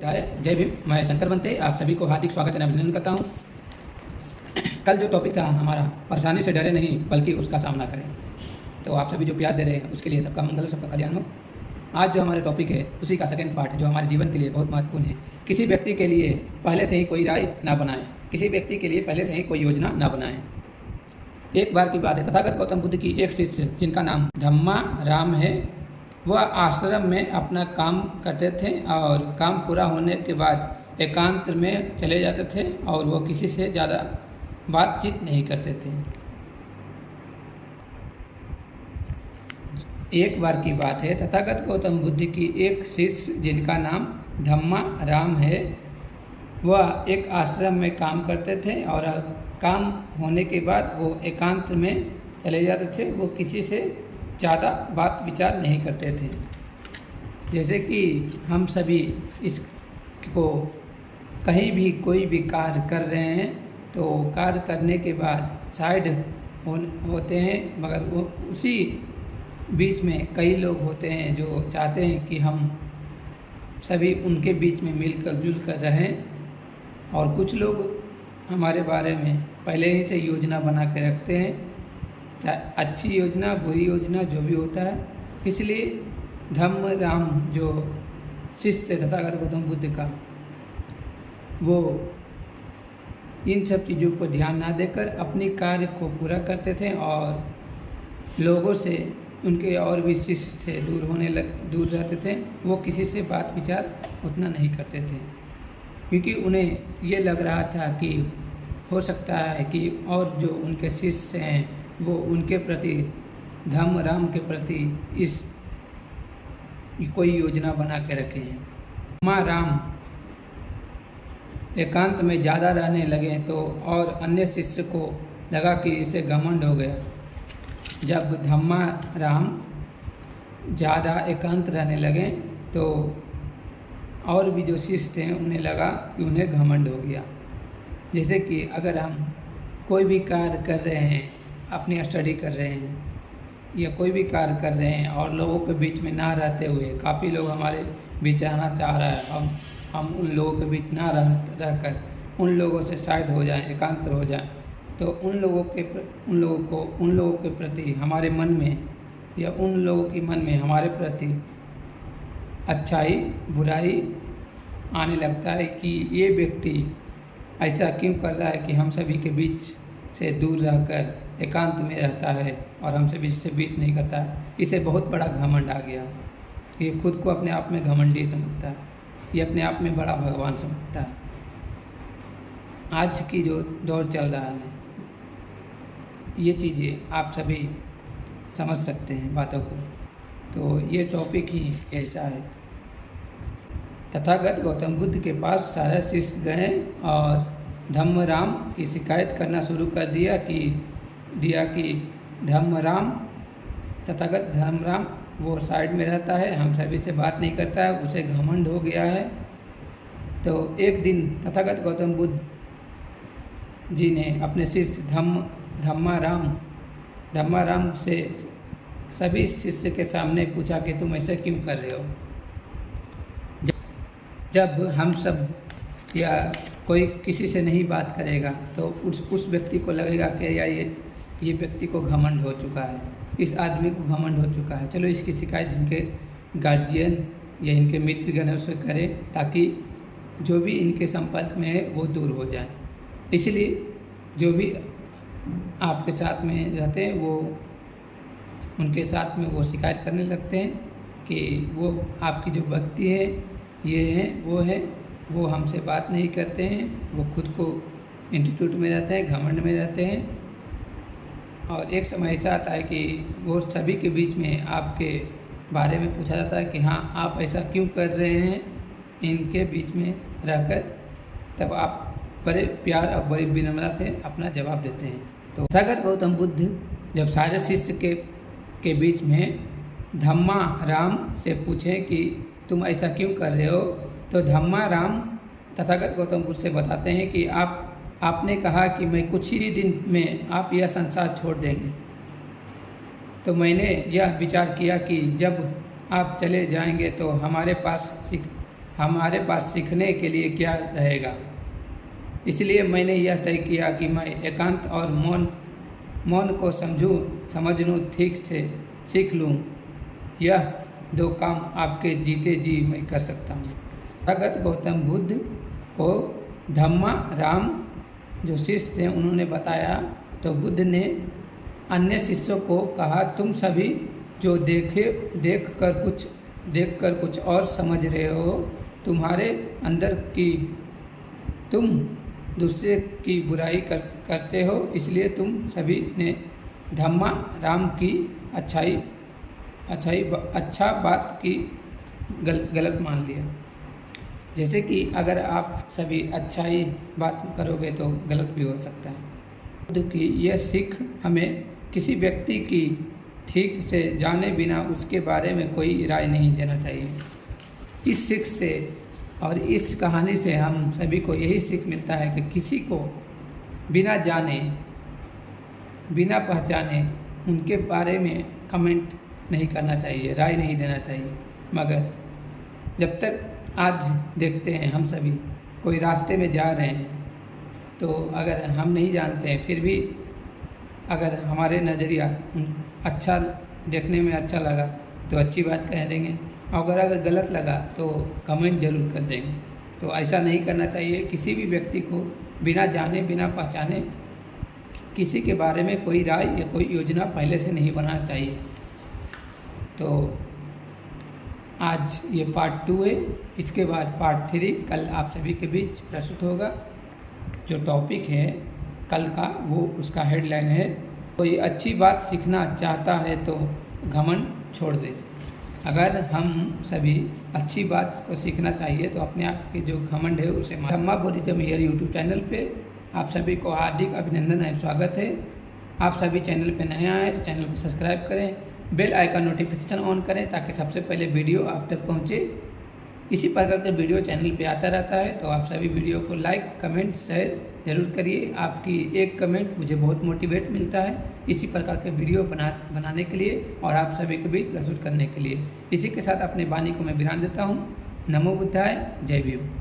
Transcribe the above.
जय भीम। मैं शंकर बनते आप सभी को हार्दिक स्वागत और अभिनंदन करता हूँ। कल जो टॉपिक था हमारा, परेशानी से डरे नहीं बल्कि उसका सामना करें, तो आप सभी जो प्यार दे रहे हैं उसके लिए सबका मंगल, सबका कल्याण हो। आज जो हमारे टॉपिक है उसी का सेकंड पार्ट जो हमारे जीवन के लिए बहुत महत्वपूर्ण है। किसी व्यक्ति के लिए पहले से ही कोई राय ना बनाएं, किसी व्यक्ति के लिए पहले से ही कोई योजना ना बनाएं। एक बार की बात है, तथागत गौतम बुद्ध की एक शिष्य जिनका नाम धम्मा राम है, वह आश्रम में अपना काम करते थे और काम पूरा होने के बाद एकांत में चले जाते थे और वो किसी से ज़्यादा बातचीत नहीं करते थे। एक बार की बात है, तथागत गौतम बुद्ध की एक शिष्य जिनका नाम धम्मा राम है, वह एक आश्रम में काम करते थे और काम होने के बाद वो एकांत में चले जाते थे। वो किसी से ज़्यादा बात विचार नहीं करते थे। जैसे कि हम सभी इसको कहीं भी कोई भी कार्य कर रहे हैं तो कार्य करने के बाद साइड होते हैं, मगर वो उसी बीच में कई लोग होते हैं जो चाहते हैं कि हम सभी उनके बीच में मिलकर जुल कर रहें। और कुछ लोग हमारे बारे में पहले ही से योजना बना के रखते हैं, चाहे अच्छी योजना बुरी योजना जो भी होता है। इसलिए धम्म राम जो शिष्य तथागत गौतम बुद्ध का, वो इन सब चीज़ों को ध्यान ना देकर अपनी कार्य को पूरा करते थे और लोगों से, उनके और भी शिष्य से दूर रहते थे। वो किसी से बात विचार उतना नहीं करते थे, क्योंकि उन्हें ये लग रहा था कि हो सकता है कि और जो उनके शिष्य हैं वो उनके प्रति, धम्म राम के प्रति इस कोई योजना बना के रखे हैं। माँ राम एकांत में ज़्यादा रहने लगे तो और अन्य शिष्य को लगा कि इसे घमंड हो गया। जब धम्मा राम ज़्यादा एकांत रहने लगे तो और भी जो शिष्य थे उन्हें लगा कि उन्हें घमंड हो गया। जैसे कि अगर हम कोई भी कार्य कर रहे हैं, अपनी स्टडी कर रहे हैं या कोई भी कार्य कर रहे हैं और लोगों के बीच में ना रहते हुए, काफ़ी लोग हमारे बीच आना चाह रहा है, हम उन लोगों के बीच ना रहकर उन लोगों से साइड हो जाएं, एकांत हो जाएं, तो उन लोगों के प्रति हमारे मन में या उन लोगों के मन में हमारे प्रति अच्छाई बुराई आने लगता है कि ये व्यक्ति ऐसा क्यों कर रहा है कि हम सभी के बीच से दूर रहकर एकांत में रहता है और हम सभी से बीत नहीं करता है। इसे बहुत बड़ा घमंड आ गया। ये खुद को अपने आप में घमंडी समझता है, ये अपने आप में बड़ा भगवान समझता है। आज की जो दौर चल रहा है, ये चीज़ें आप सभी समझ सकते हैं बातों को। तो ये टॉपिक ही ऐसा है। तथागत गौतम बुद्ध के पास सारे शिष्य गए और धम्म राम की शिकायत करना शुरू कर दिया कि धम्म राम, तथागत धम्म राम वो साइड में रहता है, हम सभी से बात नहीं करता है, उसे घमंड हो गया है। तो एक दिन तथागत गौतम बुद्ध जी ने अपने शिष्य धम्मा राम से सभी शिष्य के सामने पूछा कि तुम ऐसा क्यों कर रहे हो। जब हम सब या कोई किसी से नहीं बात करेगा तो उस व्यक्ति को लगेगा कि यार ये व्यक्ति को घमंड हो चुका है, इस आदमी को घमंड हो चुका है, चलो इसकी शिकायत इनके गार्जियन या इनके मित्रगणों से करें ताकि जो भी इनके संपर्क में है वो दूर हो जाए। इसलिए जो भी आपके साथ में रहते हैं वो उनके साथ में वो शिकायत करने लगते हैं कि वो आपकी जो व्यक्ति है, ये है वो हमसे बात नहीं करते हैं, वो खुद को इंस्टीट्यूट में रहते हैं, घमंड में रहते हैं। और एक समय ऐसा आता है कि वो सभी के बीच में आपके बारे में पूछा जाता है कि हाँ आप ऐसा क्यों कर रहे हैं इनके बीच में रहकर, तब आप बड़े प्यार और बड़ी विनम्रता से अपना जवाब देते हैं। तो तथागत गौतम बुद्ध जब सारे शिष्य के बीच में धम्मा राम से पूछे कि तुम ऐसा क्यों कर रहे हो, तो धम्मा राम तथागत गौतम बुद्ध से बताते हैं कि आपने कहा कि मैं कुछ ही दिन में आप यह संसार छोड़ देंगे, तो मैंने यह विचार किया कि जब आप चले जाएंगे तो हमारे पास हमारे पास सीखने के लिए क्या रहेगा। इसलिए मैंने यह तय किया कि मैं एकांत और मौन को समझ लूँ, ठीक से सीख लूँ। यह 2 काम आपके जीते जी मैं कर सकता हूँ। तथागत गौतम बुद्ध को धम्मा राम जो शिष्य थे उन्होंने बताया, तो बुद्ध ने अन्य शिष्यों को कहा, तुम सभी जो देख कर कुछ और समझ रहे हो, तुम्हारे अंदर की तुम दूसरे की बुराई करते हो, इसलिए तुम सभी ने धम्मा राम की अच्छा बात की गलत मान लिया। जैसे कि अगर आप सभी अच्छाई बात करोगे तो गलत भी हो सकता है। बुद्ध की यह सीख हमें किसी व्यक्ति की ठीक से जाने बिना उसके बारे में कोई राय नहीं देना चाहिए। इस सीख से और इस कहानी से हम सभी को यही सीख मिलता है कि किसी को बिना जाने बिना पहचाने उनके बारे में कमेंट नहीं करना चाहिए, राय नहीं देना चाहिए। मगर जब तक आज देखते हैं हम सभी कोई रास्ते में जा रहे हैं, तो अगर हम नहीं जानते हैं फिर भी अगर हमारे नज़रिया अच्छा देखने में अच्छा लगा तो अच्छी बात कह देंगे, और अगर गलत लगा तो कमेंट जरूर कर देंगे। तो ऐसा नहीं करना चाहिए। किसी भी व्यक्ति को बिना जाने बिना पहचाने किसी के बारे में कोई राय या कोई योजना पहले से नहीं बनाना चाहिए। तो आज ये पार्ट 2 है। इसके बाद पार्ट 3 कल आप सभी के बीच प्रस्तुत होगा। जो टॉपिक है कल का वो उसका हेडलाइन है, कोई अच्छी बात सीखना चाहता है तो घमंड छोड़ दे। अगर हम सभी अच्छी बात को सीखना चाहिए तो अपने आप के जो घमंड है उसे धम्मा बुद्धिज्म हियर यूट्यूब चैनल पे आप सभी को हार्दिक अभिनंदन एवं स्वागत है। आप सभी चैनल पे नए आए तो चैनल को सब्सक्राइब करें, बेल आइकन नोटिफिकेशन ऑन करें ताकि सबसे पहले वीडियो आप तक पहुंचे। इसी प्रकार का वीडियो चैनल पे आता रहता है, तो आप सभी वीडियो को लाइक कमेंट शेयर ज़रूर करिए। आपकी एक कमेंट मुझे बहुत मोटिवेट मिलता है इसी प्रकार के वीडियो बनाने के लिए और आप सभी के बीच प्रस्तुत करने के लिए। इसी के साथ अपने वाणी को मैं विराम देता हूँ। नमो बुद्धाय, जय भीम।